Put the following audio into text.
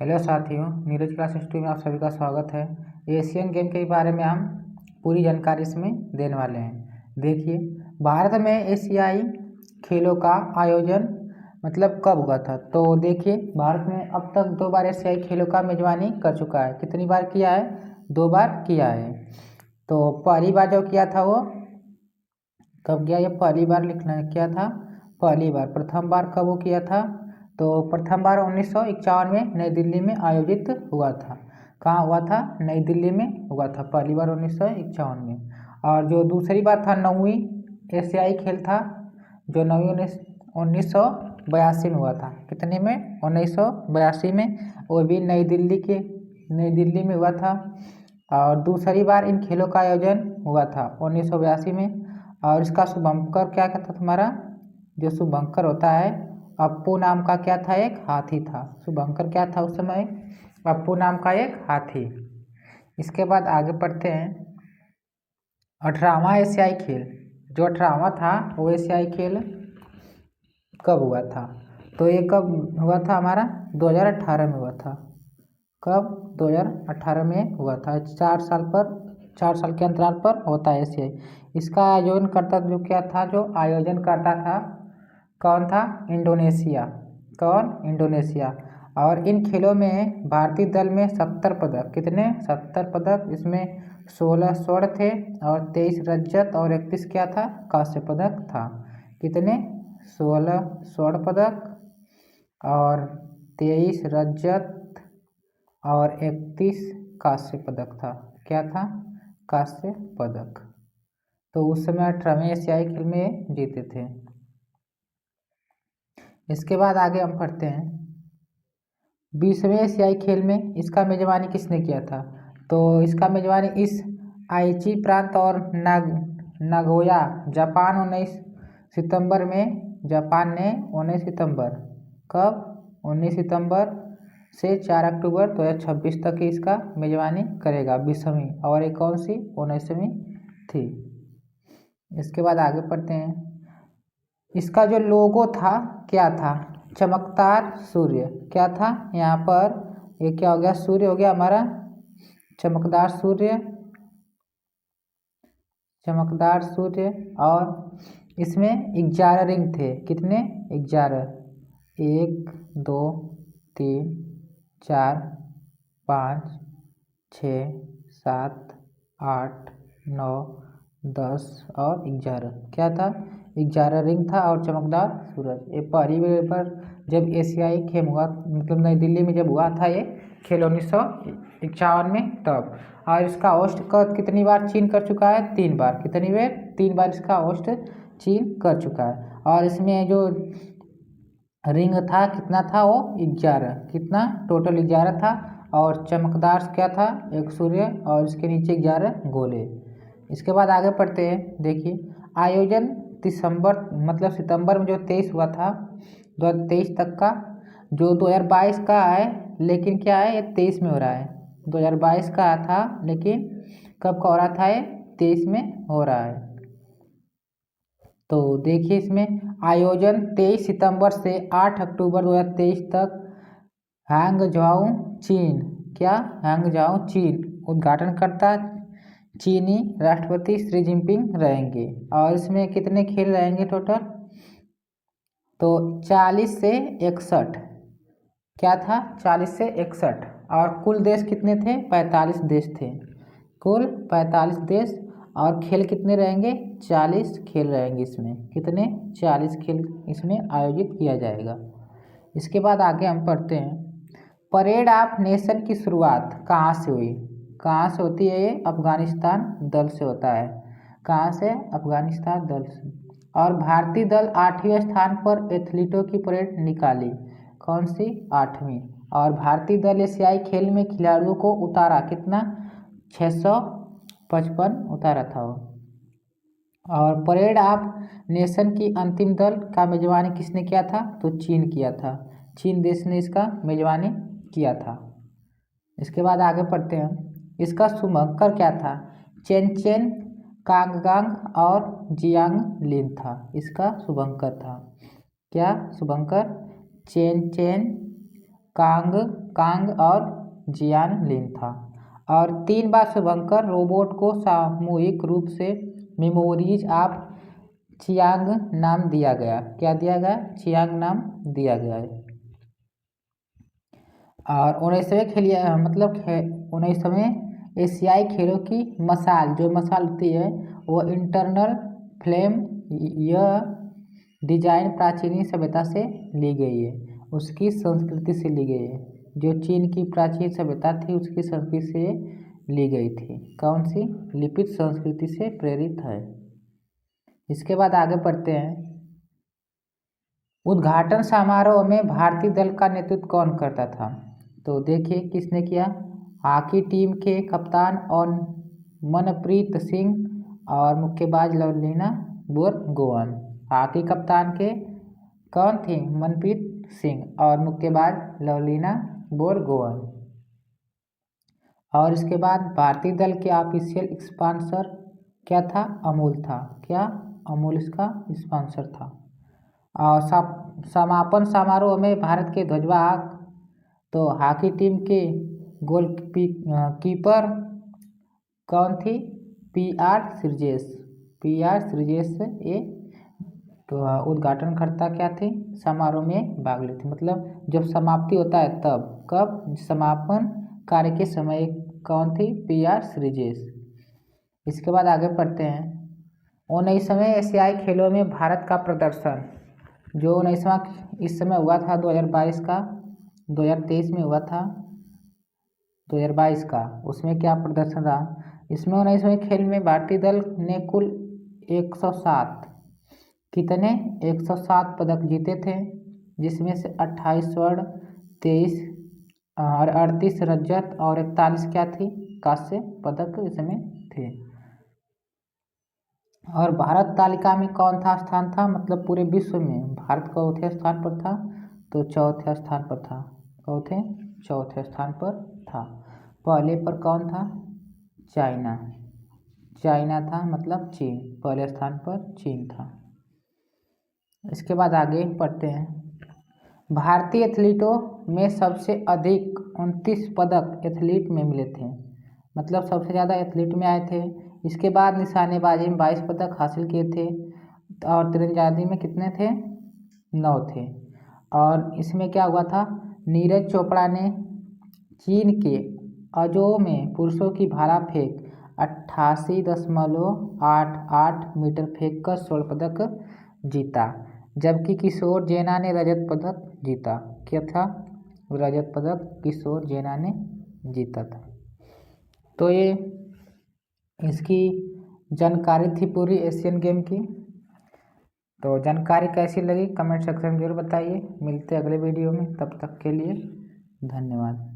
Hello साथियों, Neeraj class studio में आप सभी का स्वागत है। एशियन गेम के बारे में हम पूरी जानकारी इसमें देने वाले हैं। देखिए, भारत में एशियाई खेलों का आयोजन कब हुआ था। तो देखिए, भारत में अब तक 2 बार एशियाई खेलों का मेजबानी कर चुका है। कितनी बार किया है? 2 बार किया है। तो पहली बार जो किया था वो कब किया? ये पहली बार लिखना क्या था? पहली बार, प्रथम बार कब वो किया था? तो प्रथम बार 1951 में नई दिल्ली में आयोजित हुआ था। कहाँ हुआ था? नई दिल्ली में हुआ था पहली बार 1951 में। और जो दूसरी बार था 9वीं एशियाई खेल था, जो 1982 में हुआ था। कितने में? 1982 में। वो भी नई दिल्ली में हुआ था। और दूसरी बार इन खेलों का आयोजन हुआ था 1982 में। और इसका शुभंकर क्या था तुम्हारा? जो शुभंकर होता है, अप्पू नाम का क्या था? एक हाथी था। शुभंकर क्या था उस समय? अप्पू नाम का एक हाथी। इसके बाद आगे पढ़ते हैं। 18वां एशियाई खेल, जो 18वां था वो एशियाई खेल कब हुआ था? तो ये कब हुआ था हमारा? 2018 में हुआ था। कब? 2018 में हुआ था। 4 साल के अंतराल पर होता है एशियाई। इसका आयोजन करता जो क्या था? जो आयोजन करता था कौन था? इंडोनेशिया। कौन? इंडोनेशिया। और इन खेलों में भारतीय दल में 70 पदक। कितने? 70 पदक। इसमें 16 स्वर्ण थे और 23 रजत और 31 क्या था? कांस्य पदक था। कितने? 16 स्वर्ण पदक और 23 रजत और 31 कांस्य पदक था। क्या था? कांस्य पदक। तो उस समय 18वें एशियाई खेल में जीते थे। इसके बाद आगे हम पढ़ते हैं। 20वें एशियाई खेल में इसका मेजबानी किसने किया था? तो इसका मेजबानी इस आइची प्रांत और नागोया जापान 19 सितंबर में। जापान ने 19 सितंबर। कब? 19 सितंबर से 4 अक्टूबर 2026 तक इसका मेजबानी करेगा। 20वीं। और एक कौन सी? 19वीं थी। इसके बाद आगे पढ़ते हैं। इसका जो लोगो था क्या था? चमकदार सूर्य। क्या था यहाँ पर? ये क्या हो गया? सूर्य हो गया हमारा। चमकदार सूर्य, चमकदार सूर्य। और इसमें 11 रिंग थे। कितने? 11। 1 2 3 4 5 6 7 8 9 10 और 11। क्या था? 11 रिंग था और चमकदार सूरज। ये पहली बार जब एशियाई खेल हुआ, नई दिल्ली में जब हुआ था ये खेल 1951 में तब। और इसका होस्ट कितनी बार चीन कर चुका है? 3 बार। कितनी बार? 3 बार इसका होस्ट चीन कर चुका है। और इसमें जो रिंग था कितना था? वो 11। कितना? टोटल 11 था। और चमकदार क्या था? एक सूर्य और इसके नीचे 11 गोले। इसके बाद आगे पढ़ते हैं। देखिए, आयोजन सितंबर में जो 23 हुआ था 2023 तक का, जो 2022 का है, लेकिन क्या है ये 23 में हो रहा है। 2022 का था लेकिन कब का हो रहा था? ये 23 में हो रहा है। तो देखिए, इसमें आयोजन 23 सितंबर से 8 अक्टूबर 2023 तक हांगझाऊ चीन। क्या? हांगझाऊ चीन। उद्घाटनकर्ता चीनी राष्ट्रपति शी जिनपिंग रहेंगे। और इसमें कितने खेल रहेंगे टोटल? तो 40 से 61। क्या था? 40 से 61। और कुल देश कितने थे? 45 देश थे। कुल 45 देश। और खेल कितने रहेंगे? 40 खेल रहेंगे इसमें। कितने? 40 खेल इसमें आयोजित किया जाएगा। इसके बाद आगे हम पढ़ते हैं। परेड ऑफ नेशन की शुरुआत कहाँ से हुई? कहाँ से होती है ये? अफगानिस्तान दल से होता है। कहाँ से? अफगानिस्तान दल से। और भारतीय दल 8वें स्थान पर एथलीटों की परेड निकाली। कौन सी? 8वीं। और भारतीय दल एशियाई खेल में खिलाड़ियों को उतारा कितना? 655 उतारा था वो। और परेड ऑफ नेशन की अंतिम दल का मेजबानी किसने किया था? तो चीन किया था। चीन देश ने इसका मेजबानी किया था। इसके बाद आगे पढ़ते हैं। इसका शुभंकर क्या था? चेन चेन कांगगांग और जियांग लिन था। इसका शुभंकर था। क्या शुभंकर? चेन चेन कांग और जियान लिन था। और 3 बार शुभंकर रोबोट को सामूहिक रूप से मेमोरीज ऑफ चियांग नाम दिया गया। क्या दिया गया? चियांग नाम दिया गया है। और 19वें एशियाई खेलों की मशाल, जो मशाल होती है वो इंटरनल फ्लेम, यह डिजाइन प्राचीन सभ्यता से ली गई है, उसकी संस्कृति से ली गई है। जो चीन की प्राचीन सभ्यता थी उसकी संस्कृति से ली गई थी। कौन सी? लिपिड संस्कृति से प्रेरित है। इसके बाद आगे पढ़ते हैं। उद्घाटन समारोह में भारतीय दल का नेतृत्व कौन करता था? तो देखिए किसने किया। हॉकी टीम के कप्तान और मनप्रीत सिंह और मुक्केबाज लवलीना बोरगोहन। हॉकी कप्तान के कौन थे? मनप्रीत सिंह और मुक्केबाज लवलीना बोरगोहन। और इसके बाद भारतीय दल के ऑफिशियल स्पॉन्सर क्या था? अमूल था। क्या? अमूल इसका स्पॉन्सर था। और समापन समारोह में भारत के ध्वजवाहक, तो हॉकी टीम के गोलकीपर कौन थी? पी.आर. श्रीजेश ये तो उद्घाटनकर्ता क्या थे? समारोह में भाग लेते, मतलब जब समाप्ति होता है तब। कब? समापन कार्य के समय कौन थी? पी.आर. श्रीजेश। इसके बाद आगे पढ़ते हैं। 19वें एशियाई खेलों में भारत का प्रदर्शन, जो 19वां इस समय हुआ था 2022 का, 2023 में हुआ था 2022 का, उसमें क्या प्रदर्शन रहा? इसमें 19वें खेल में भारतीय दल ने कुल 107 कितने? 107 पदक जीते थे, जिसमें से 28 स्वर्ण, 23 और 38 रजत और 41 क्या थी? कांस्य पदक इसमें थे। और भारत तालिका में कौन था स्थान था? मतलब पूरे विश्व में भारत चौथे स्थान पर था, तो चौथे स्थान पर था। चौथे स्थान पर था। पहले पर कौन था? चाइना था, मतलब चीन। पहले स्थान पर चीन था। इसके बाद आगे पढ़ते हैं। भारतीय एथलीटों में सबसे अधिक 29 पदक एथलीट में मिले थे, मतलब सबसे ज़्यादा एथलीट में आए थे। इसके बाद निशानेबाजी में 22 पदक हासिल किए थे, और तीरंदाजी में कितने थे? 9 थे। और इसमें क्या हुआ था? नीरज चोपड़ा ने चीन के अजो में पुरुषों की भाला फेंक 88.88 मीटर फेंक कर स्वर्ण पदक जीता, जबकि किशोर जेना ने रजत पदक जीता। क्या था? रजत पदक किशोर जेना ने जीता था। तो ये इसकी जानकारी थी पूरी एशियन गेम की। तो जानकारी कैसी लगी कमेंट सेक्शन में जरूर बताइए। मिलते हैं अगले वीडियो में, तब तक के लिए धन्यवाद।